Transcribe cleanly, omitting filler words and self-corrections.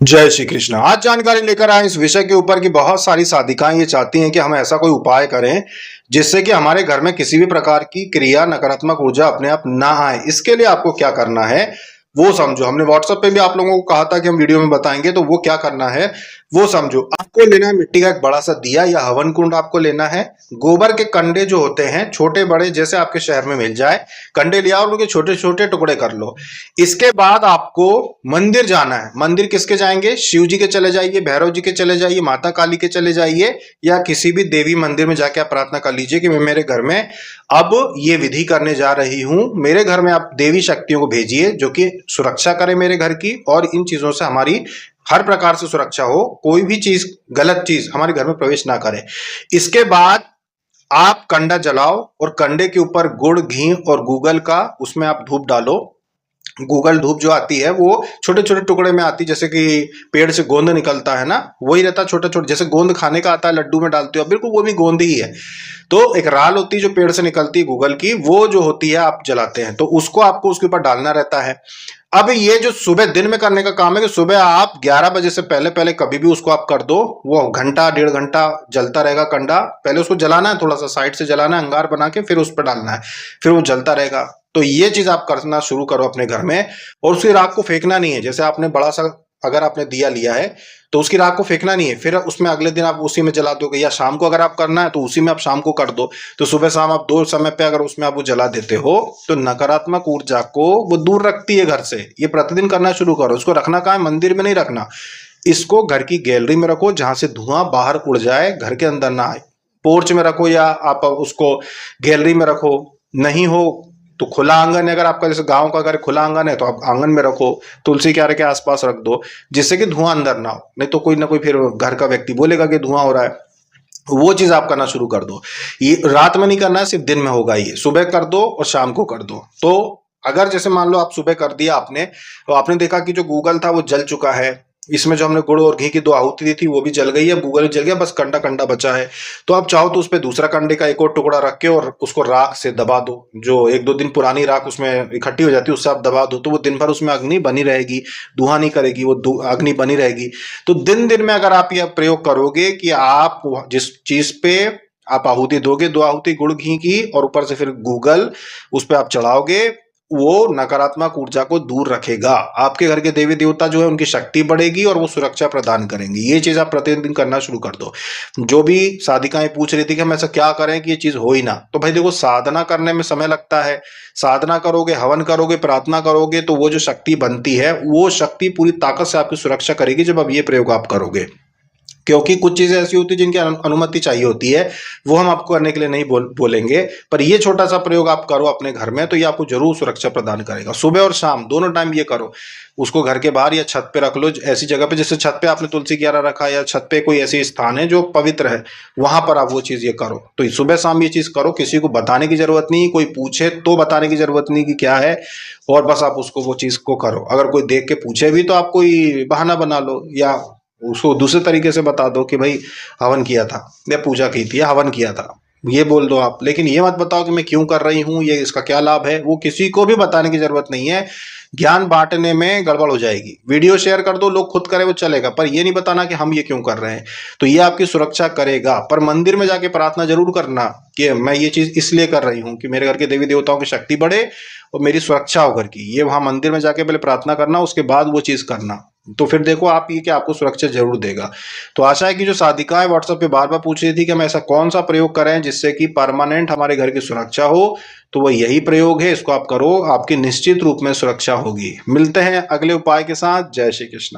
जय श्री कृष्ण। आज जानकारी लेकर आए इस विषय के ऊपर कि बहुत सारी साधिकाएं ये चाहती हैं कि हम ऐसा कोई उपाय करें जिससे कि हमारे घर में किसी भी प्रकार की क्रिया नकारात्मक ऊर्जा अपने आप ना आए। इसके लिए आपको क्या करना है वो समझो। हमने व्हाट्सएप पे भी आप लोगों को कहा था कि हम वीडियो में बताएंगे, तो वो क्या करना है वो समझो। आपको लेना है मिट्टी का एक बड़ा सा दिया या हवन कुंड आपको लेना है। गोबर के कंडे जो होते हैं छोटे बड़े जैसे आपके शहर में मिल जाए, कंडे लिया और उनके छोटे छोटे टुकड़े कर लो। इसके बाद आपको मंदिर जाना है। मंदिर किसके जाएंगे? शिव जी के चले जाइए, भैरव जी के चले जाइए, माता काली के चले जाइए, या किसी भी देवी मंदिर में जाके आप प्रार्थना कर लीजिए कि मैं मेरे घर में अब ये विधि करने जा रही हूं। मेरे घर में आप देवी शक्तियों को भेजिए जो कि सुरक्षा करे मेरे घर की, और इन चीजों से हमारी हर प्रकार से सुरक्षा हो, कोई भी चीज गलत चीज हमारे घर में प्रवेश ना करे। इसके बाद आप कंडा जलाओ और कंडे के ऊपर गुड़ घी और गूगल का उसमें आप धूप डालो। गूगल धूप जो आती है वो छोटे छोटे टुकड़े में आती है, जैसे कि पेड़ से गोंद निकलता है ना, वही रहता है छोटे छोटे, जैसे गोंद खाने का आता है लड्डू में डालते हो, बिल्कुल वो भी गोंद ही है। तो एक राल होती है जो पेड़ से निकलती है गूगल की, वो जो होती है आप जलाते हैं, तो उसको आपको उसके ऊपर डालना रहता है। अब ये जो सुबह दिन में करने का काम है कि सुबह आप 11 बजे से पहले पहले कभी भी उसको आप कर दो, वो घंटा डेढ़ घंटा जलता रहेगा कंडा। पहले उसको जलाना है, थोड़ा सा साइड से जलाना है अंगार बना के, फिर उस पर डालना है, फिर वो जलता रहेगा। तो ये चीज आप करना शुरू करो अपने घर में। और उसकी राख को फेंकना नहीं है। जैसे आपने बड़ा सा अगर आपने दिया लिया है तो उसकी राख को फेंकना नहीं है, फिर उसमें अगले दिन आप उसी में जला दोगे, या शाम को अगर आप करना है तो उसी में आप शाम को कर दो। तो सुबह शाम आप दो समय पे अगर उसमें आप वो जला देते हो तो नकारात्मक ऊर्जा को वो दूर रखती है घर से। ये प्रतिदिन करना शुरू करो। उसको रखना कहाँ है? मंदिर में नहीं रखना, इसको घर की गैलरी में रखो जहां से धुआं बाहर उड़ जाए, घर के अंदर ना आए। पोर्च में रखो या आप उसको गैलरी में रखो। नहीं हो तो खुला आंगन है, अगर आपका जैसे गांव का अगर खुला आंगन है तो आप आंगन में रखो, तुलसी क्यारे के आसपास रख दो, जिससे कि धुआं अंदर ना हो। नहीं तो कोई ना कोई फिर घर का व्यक्ति बोलेगा कि धुआं हो रहा है। वो चीज आप करना शुरू कर दो। ये रात में नहीं करना है, सिर्फ दिन में होगा। ये सुबह कर दो और शाम को कर दो। तो अगर जैसे मान लो आप सुबह कर दिया आपने, तो आपने देखा कि जो गूगल था वो जल चुका है, इसमें जो हमने गुड़ और घी की दो आहुति दी थी वो भी जल गई है, गूगल जल गया, बस कंडा कंडा बचा है। तो आप चाहो तो उस पर दूसरा कंडे का एक और टुकड़ा रख के और उसको राख से दबा दो। जो एक दो दिन पुरानी राख उसमें इकट्ठी हो जाती है उससे आप दबा दो, तो वो दिन भर उसमें अग्नि बनी रहेगी, धुआं नहीं करेगी, वो अग्नि बनी रहेगी। तो दिन दिन में अगर आप यह प्रयोग करोगे कि आप जिस चीज पे आप आहुति दोगे, दो आहुति गुड़ घी की और ऊपर से फिर गूगल उस पर आप चढ़ाओगे, वो नकारात्मक ऊर्जा को दूर रखेगा। आपके घर के देवी देवता जो है उनकी शक्ति बढ़ेगी और वो सुरक्षा प्रदान करेंगे। ये चीज आप प्रतिदिन करना शुरू कर दो। जो भी साधिकाएं पूछ रही थी कि हम ऐसा क्या करें कि ये चीज हो ही ना, तो भाई देखो, साधना करने में समय लगता है। साधना करोगे, हवन करोगे, प्रार्थना करोगे, तो वो जो शक्ति बनती है वो शक्ति पूरी ताकत से आपकी सुरक्षा करेगी जब अब ये प्रयोग आप करोगे। क्योंकि कुछ चीजें ऐसी होती है जिनकी अनुमति चाहिए होती है, वो हम आपको करने के लिए नहीं बोलेंगे। पर ये छोटा सा प्रयोग आप करो अपने घर में, तो ये आपको जरूर सुरक्षा प्रदान करेगा। सुबह और शाम दोनों टाइम ये करो। उसको घर के बाहर या छत पे रख लो, ऐसी जगह पे जैसे छत पे आपने तुलसी क्यारा रखा, या छत पे कोई ऐसी स्थान है जो पवित्र है, वहां पर आप वो चीज ये करो। तो सुबह शाम ये चीज करो, किसी को बताने की जरूरत नहीं, कोई पूछे तो बताने की जरूरत नहीं कि क्या है, और बस आप उसको वो चीज को करो। अगर कोई देख के पूछे भी तो आप कोई बहाना बना लो, या उसको दूसरे तरीके से बता दो कि भाई हवन किया था या पूजा की थी या हवन किया था, ये बोल दो आप। लेकिन ये मत बताओ कि मैं क्यों कर रही हूँ, ये इसका क्या लाभ है, वो किसी को भी बताने की जरूरत नहीं है। ज्ञान बांटने में गड़बड़ हो जाएगी। वीडियो शेयर कर दो, लोग खुद करे वो चलेगा, पर ये नहीं बताना कि हम ये क्यों कर रहे हैं। तो ये आपकी सुरक्षा करेगा। पर मंदिर में जाके प्रार्थना जरूर करना कि मैं ये चीज इसलिए कर रही हूँ कि मेरे घर के देवी देवताओं की शक्ति बढ़े और मेरी सुरक्षा हो घर की। ये वहां मंदिर में जाके पहले प्रार्थना करना, उसके बाद वो चीज करना। तो फिर देखो आप ये कि आपको सुरक्षा जरूर देगा। तो आशा है कि जो साधिकाएं व्हाट्सएप पे बार बार पूछ रही थी कि हम ऐसा कौन सा प्रयोग करें जिससे कि परमानेंट हमारे घर की सुरक्षा हो, तो वो यही प्रयोग है। इसको आप करो, आपकी निश्चित रूप में सुरक्षा होगी। मिलते हैं अगले उपाय के साथ। जय श्री कृष्ण।